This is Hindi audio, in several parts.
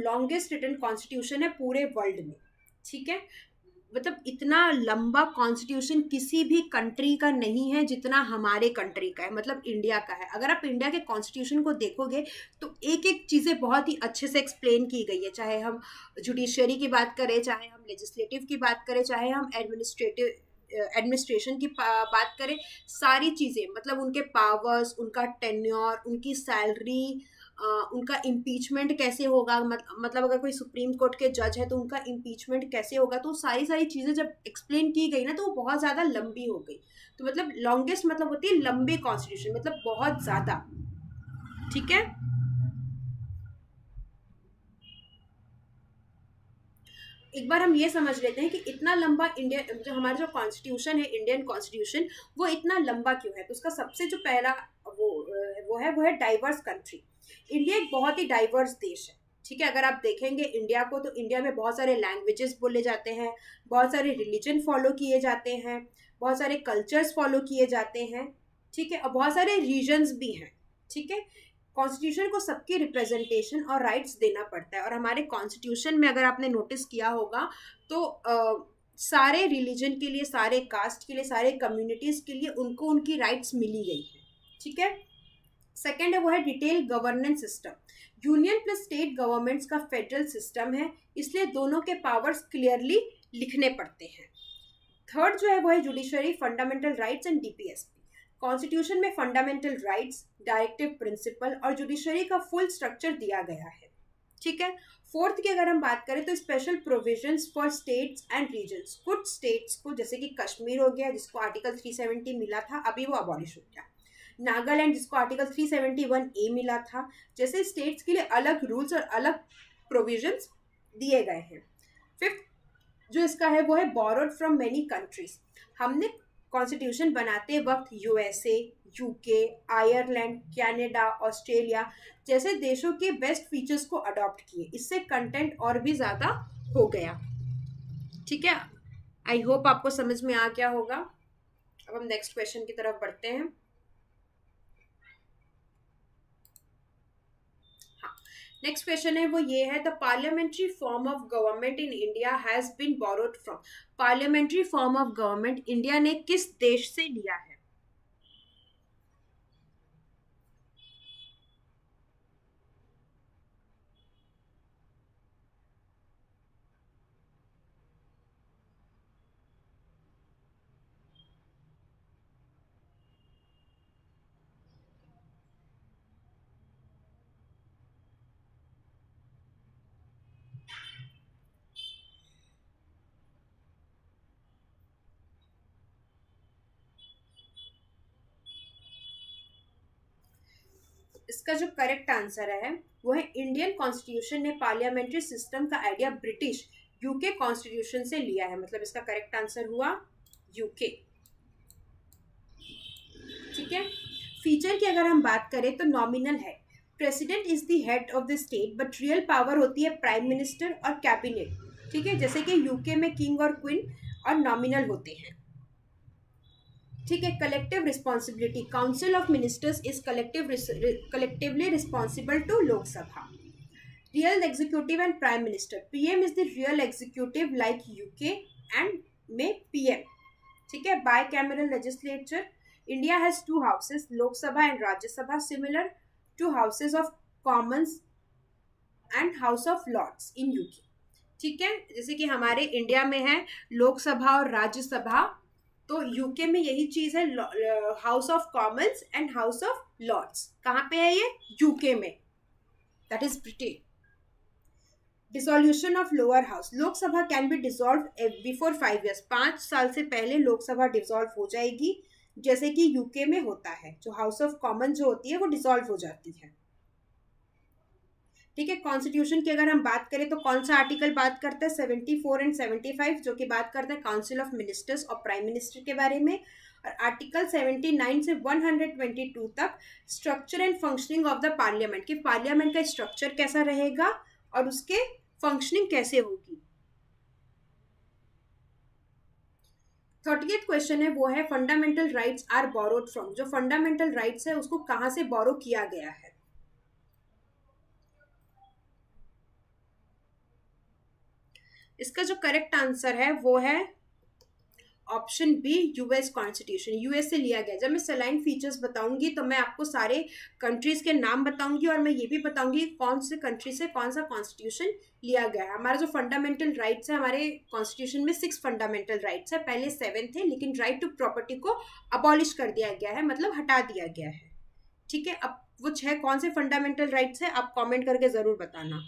लॉन्गेस्ट रिटन कॉन्स्टिट्यूशन है पूरे वर्ल्ड में, ठीक है। मतलब इतना लंबा कॉन्स्टिट्यूशन किसी भी कंट्री का नहीं है जितना हमारे कंट्री का है, मतलब इंडिया का है। अगर आप इंडिया के कॉन्स्टिट्यूशन को देखोगे तो एक एक चीज़ें बहुत ही अच्छे से एक्सप्लेन की गई है, चाहे हम जुडिशरी की बात करें, चाहे हम लेजिस्लेटिव की बात करें, चाहे हम एडमिनिस्ट्रेशन की बात करें। सारी चीज़ें, मतलब उनके पावर्स, उनका टेन्योर, उनकी सैलरी, उनका इम्पीचमेंट कैसे होगा, मतलब अगर कोई सुप्रीम कोर्ट के जज है तो उनका इम्पीचमेंट कैसे होगा, तो सारी सारी चीज़ें जब एक्सप्लेन की गई ना तो वो बहुत ज़्यादा लंबी हो गई। तो मतलब लॉन्गेस्ट मतलब होती है लंबे कॉन्स्टिट्यूशन, मतलब बहुत ज़्यादा, ठीक है। एक बार हम ये समझ लेते हैं कि इतना लंबा इंडिया जो हमारा जो कॉन्स्टिट्यूशन है, इंडियन कॉन्स्टिट्यूशन, वो इतना लंबा क्यों है। तो उसका सबसे जो पहला वो है डाइवर्स कंट्री। इंडिया एक बहुत ही डाइवर्स देश है, ठीक है। अगर आप देखेंगे इंडिया को तो इंडिया में बहुत सारे लैंग्वेजेस बोले जाते हैं, बहुत सारे रिलीजन फॉलो किए जाते हैं, बहुत सारे कल्चर्स फॉलो किए जाते हैं, ठीक है, और बहुत सारे रीजन्स भी हैं, ठीक है। कॉन्स्टिट्यूशन को सबकी रिप्रेजेंटेशन और राइट्स देना पड़ता है, और हमारे कॉन्स्टिट्यूशन में अगर आपने नोटिस किया होगा तो सारे रिलीजन के लिए, सारे कास्ट के लिए, सारे कम्युनिटीज के लिए उनको उनकी राइट्स मिली गई है, ठीक है। सेकेंड है वो है detail governance system. Union plus state governments का फेडरल सिस्टम है, इसलिए दोनों के पावर्स क्लियरली लिखने पड़ते हैं। थर्ड जो है वो है judiciary, fundamental rights and DPSP. Constitution में फंडामेंटल राइट्स, डायरेक्टिव प्रिंसिपल और जुडिशरी का फुल स्ट्रक्चर दिया गया है, ठीक है। फोर्थ की अगर हम बात करें तो special provisions for states and regions. कुछ स्टेट्स को, जैसे कि कश्मीर हो गया जिसको आर्टिकल 370 मिला था, अभी वो अबॉलिश हो गया। नागालैंड जिसको आर्टिकल 371A मिला था, जैसे स्टेट्स के लिए अलग रूल्स और अलग प्रोविजंस दिए गए हैं। फिफ्थ जो इसका है वो है बोरोड फ्रॉम मेनी कंट्रीज। हमने कॉन्स्टिट्यूशन बनाते वक्त USA, UK, Ireland, Canada, Australia जैसे देशों के बेस्ट फीचर्स को अडॉप्ट किए, इससे कंटेंट और भी ज़्यादा हो गया, ठीक है। आई होप आपको समझ में आ गया होगा। अब हम नेक्स्ट क्वेश्चन की तरफ बढ़ते हैं। नेक्स्ट क्वेश्चन है वो ये है, the parliamentary form of government in India has been borrowed from. Parliamentary form of government India ने किस देश से लिया है। इसका जो करेक्ट आंसर है वो है इंडियन कॉन्स्टिट्यूशन ने पार्लियामेंट्री सिस्टम का आइडिया ब्रिटिश यूके कॉन्स्टिट्यूशन से लिया है, मतलब इसका करेक्ट आंसर हुआ यूके, ठीक है। फीचर की अगर हम बात करें तो नॉमिनल है। President is the head of the state but real power होती है प्राइम मिनिस्टर और कैबिनेट, ठीक है। जैसे कि यूके में किंग और क्वीन और नॉमिनल होते हैं, ठीक है। Collective responsibility, council of ministers is collectively responsible to Lok Sabha. Real executive and prime minister, PM is the real executive like UK and में पीएम, ठीक है। Bicameral legislature, India has two houses, Lok Sabha and Rajya Sabha, similar to Houses of Commons and House of Lords in UK, ठीक है। जैसे कि हमारे इंडिया में है लोकसभा और राज्यसभा, तो यूके में यही चीज है, House of Commons and House of Lords. कहाँ पे है ये, यूके में, that is Britain. Dissolution of lower house, Lok Sabha can be dissolve before 5 years, 5 साल से पहले लोकसभा डिसॉल्व हो जाएगी, जैसे कि यूके में होता है। जो हाउस ऑफ कॉमन जो होती है वो डिसॉल्व हो जाती है, ठीक है। कॉन्स्टिट्यूशन की अगर हम बात करें तो कौन सा आर्टिकल बात करता है, 74 एंड 75, जो कि बात करता है काउंसिल ऑफ मिनिस्टर्स और प्राइम मिनिस्टर के बारे में। और आर्टिकल 79 से 122 तक structure and functioning of the parliament, कि पार्लियामेंट का स्ट्रक्चर कैसा रहेगा और उसके फंक्शनिंग कैसे होगी। 30th क्वेश्चन है वो है fundamental rights are borrowed from. जो फंडामेंटल राइट्स है उसको कहाँ से बोरो किया गया है। इसका जो करेक्ट आंसर है वो है option B, US constitution. US से लिया गया। जब मैं सलाइन फीचर्स बताऊंगी तो मैं आपको सारे कंट्रीज के नाम बताऊंगी और मैं ये भी बताऊंगी कौन से कंट्री से कौन सा कॉन्स्टिट्यूशन लिया गया है। हमारा जो फंडामेंटल राइट्स है, हमारे कॉन्स्टिट्यूशन में 6 फंडामेंटल राइट्स है, पहले 7 थे, लेकिन राइट टू प्रॉपर्टी को अबॉलिश कर दिया गया है, मतलब हटा दिया गया है। ठीक है, अब वो 6 कौन से फंडामेंटल राइट्स है आप कॉमेंट करके जरूर बताना।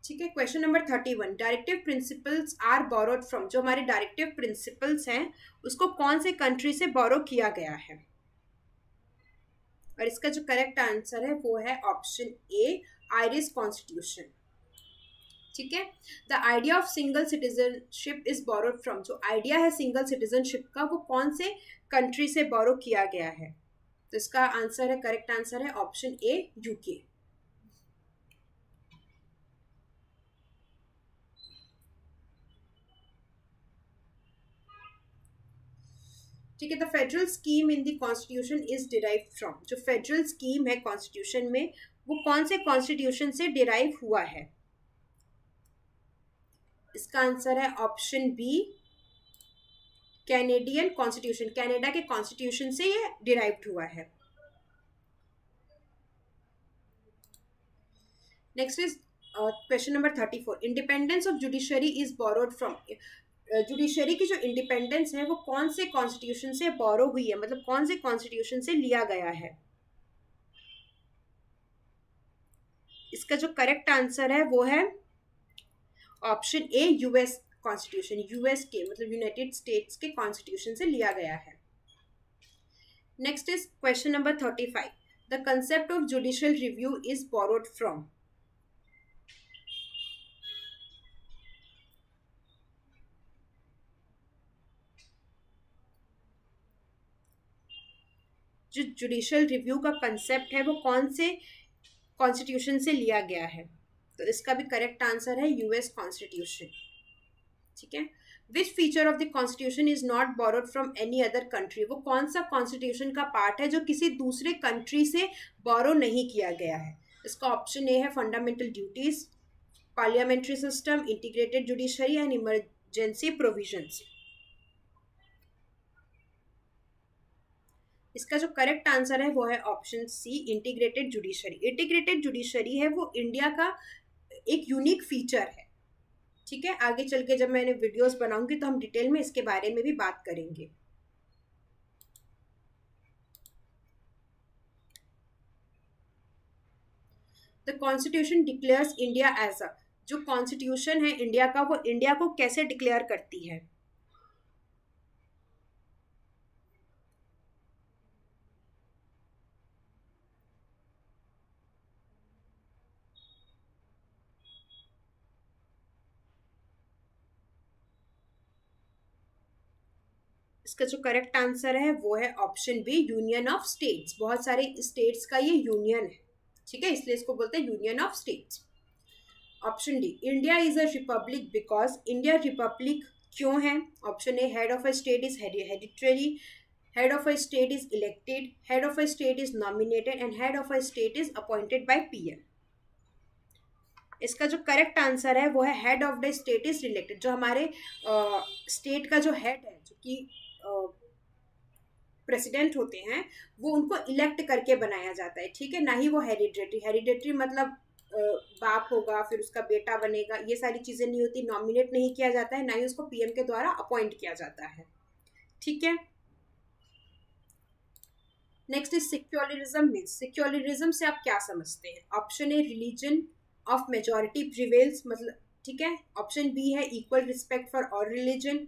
ठीक है, question number 31, directive principles are borrowed from. जो हमारे डायरेक्टिव प्रिंसिपल्स हैं उसको कौन से कंट्री से बोरो किया गया है? और इसका जो करेक्ट आंसर है वो है ऑप्शन ए, आयरिश कॉन्स्टिट्यूशन। ठीक है, the idea of single citizenship is borrowed from. जो आइडिया है सिंगल सिटीजनशिप का वो कौन से कंट्री से बोरो किया गया है? तो इसका आंसर है, करेक्ट आंसर है ऑप्शन ए, यूके। ठीक है, the federal scheme in the constitution is derive from. जो फेडरल स्कीम है कॉन्स्टिट्यूशन में वो कौन से कॉन्स्टिट्यूशन से डिराइव हुआ है? इसका आंसर है option B, Canadian constitution. Canada के कॉन्स्टिट्यूशन से ये डिराइव्ड हुआ है। Next is question number 34, independence of judiciary is borrowed from. Judiciary की जो इंडिपेंडेंस है वो कौन से कॉन्स्टिट्यूशन से बोरो हुई है, मतलब कौन से कॉन्स्टिट्यूशन से लिया गया है? इसका जो करेक्ट आंसर है वो है option A, US constitution. US के मतलब यूनाइटेड स्टेट्स के कॉन्स्टिट्यूशन से लिया गया है। Next is question number 35, the concept of judicial review is borrowed from. जो जुडिशियल रिव्यू का कंसेप्ट है वो कौन से कॉन्स्टिट्यूशन से लिया गया है? तो इसका भी करेक्ट आंसर है यूएस कॉन्स्टिट्यूशन। ठीक है, which feature of the constitution is not borrowed from any other country. वो कौन सा कॉन्स्टिट्यूशन का पार्ट है जो किसी दूसरे कंट्री से बोरो नहीं किया गया है? इसका ऑप्शन ए है fundamental duties, parliamentary system, integrated judiciary and emergency provisions. इसका जो करेक्ट आंसर है वो है option C, integrated judiciary. Integrated judiciary है वो इंडिया का एक यूनिक फीचर है। ठीक है, आगे चल के जब मैंने वीडियोस बनाऊंगी तो हम डिटेल में इसके बारे में भी बात करेंगे। The constitution declares India as a. जो कॉन्स्टिट्यूशन है इंडिया का वो इंडिया को कैसे डिक्लेयर करती है? इसका जो करेक्ट आंसर है वो है option B, union of states. बहुत सारे स्टेट्स का ये यूनियन है। ठीक है, इसलिए इसको बोलते हैं union of states. Option D, India is a republic because. India Republic क्यों है? Option A, head of a state is hereditary, head of a state is elected, head of a state is nominated and head of a state is appointed by PM. इसका जो करेक्ट आंसर है वो है head of the state is elected. जो हमारे स्टेट का जो हेड है, जो कि प्रेसिडेंट होते हैं, वो उनको इलेक्ट करके बनाया जाता है। ठीक है, ना ही वो हेरिडेटरी। हेरिडेटरी मतलब बाप होगा फिर उसका बेटा बनेगा, ये सारी चीजें नहीं होती। नॉमिनेट नहीं किया जाता है, ना ही उसको पीएम के द्वारा अपॉइंट किया जाता है। ठीक है, next is secularism means. Secularism से आप क्या समझते हैं? Option A, religion of majority prevails, मतलब ठीक है। ऑप्शन बी है equal respect for all religion.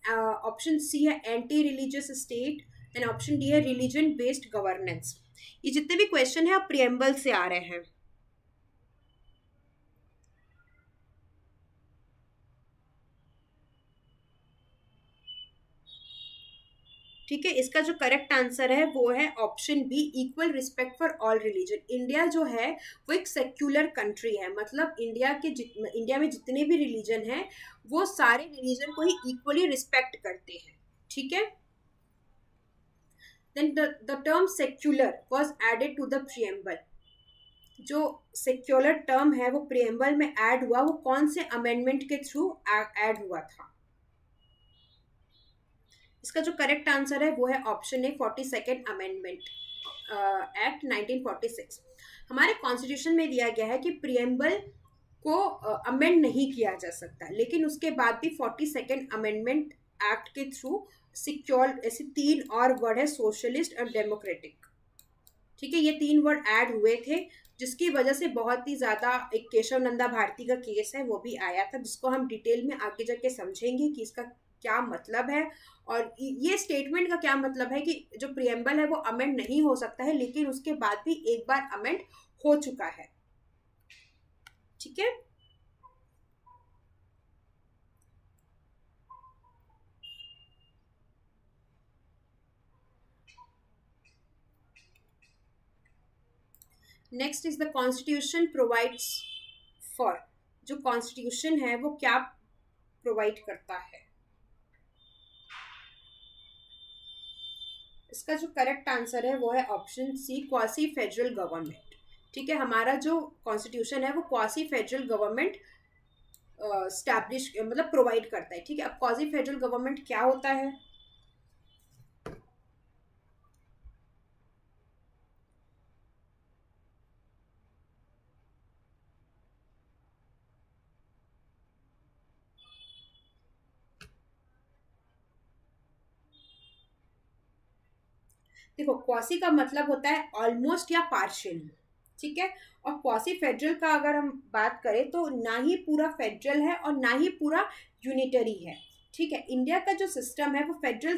Option C है anti religious state and option D है रिलीजन बेस्ड गवर्नेंस। ये जितने भी क्वेश्चन है आप प्रियम्बल से आ रहे हैं। ठीक है, इसका जो करेक्ट आंसर है वो है option B, equal respect for all religion. India जो है वो एक सेक्युलर कंट्री है, मतलब इंडिया में जितने भी रिलीजन हैं वो सारे रिलीजन को ही इक्वली रिस्पेक्ट करते हैं। ठीक है. Then the term secular was added to the preamble. जो सेक्युलर टर्म है वो प्रियम्बल में ऐड हुआ, वो कौन से अमेंडमेंट के थ्रू ऐड हुआ था? इसका जो करेक्ट आंसर है वो है option A, 42nd amendment act 1946. हमारे कॉन्स्टिट्यूशन में दिया गया है कि प्रियम्बल को अमेंड नहीं किया जा सकता, लेकिन उसके बाद भी 42nd अमेंडमेंट एक्ट के थ्रू सिक्योर, ऐसे 3 और वर्ड है, सोशलिस्ट और डेमोक्रेटिक. ठीक है, ये 3 वर्ड ऐड हुए थे, जिसकी वजह से बहुत ही ज़्यादा एक केशव नंदा भारती का केस है वो भी आया था, जिसको हम डिटेल में आगे जाके समझेंगे कि इसका क्या मतलब है और ये स्टेटमेंट का क्या मतलब है कि जो प्रियम्बल है वो अमेंड नहीं हो सकता है, लेकिन उसके बाद भी एक बार अमेंड हो चुका है. ठीक है. Next is the constitution provides for. जो कॉन्स्टिट्यूशन है वो क्या प्रोवाइड करता है? इसका जो करेक्ट आंसर है वो है option C, quasi federal government. ठीक है, हमारा जो कॉन्स्टिट्यूशन है वो क्वासी फेडरल गवर्नमेंट स्टैब्लिश मतलब प्रोवाइड करता है. ठीक है, अब क्वासी फेडरल गवर्नमेंट क्या होता है? देखो, क्वासी का मतलब होता है ऑलमोस्ट या पार्शियल. ठीक है, और क्वासी फेडरल का अगर हम बात करें तो ना ही पूरा फेडरल है और ना ही पूरा यूनिटरी है. ठीक है, इंडिया का जो सिस्टम है वो फेडरल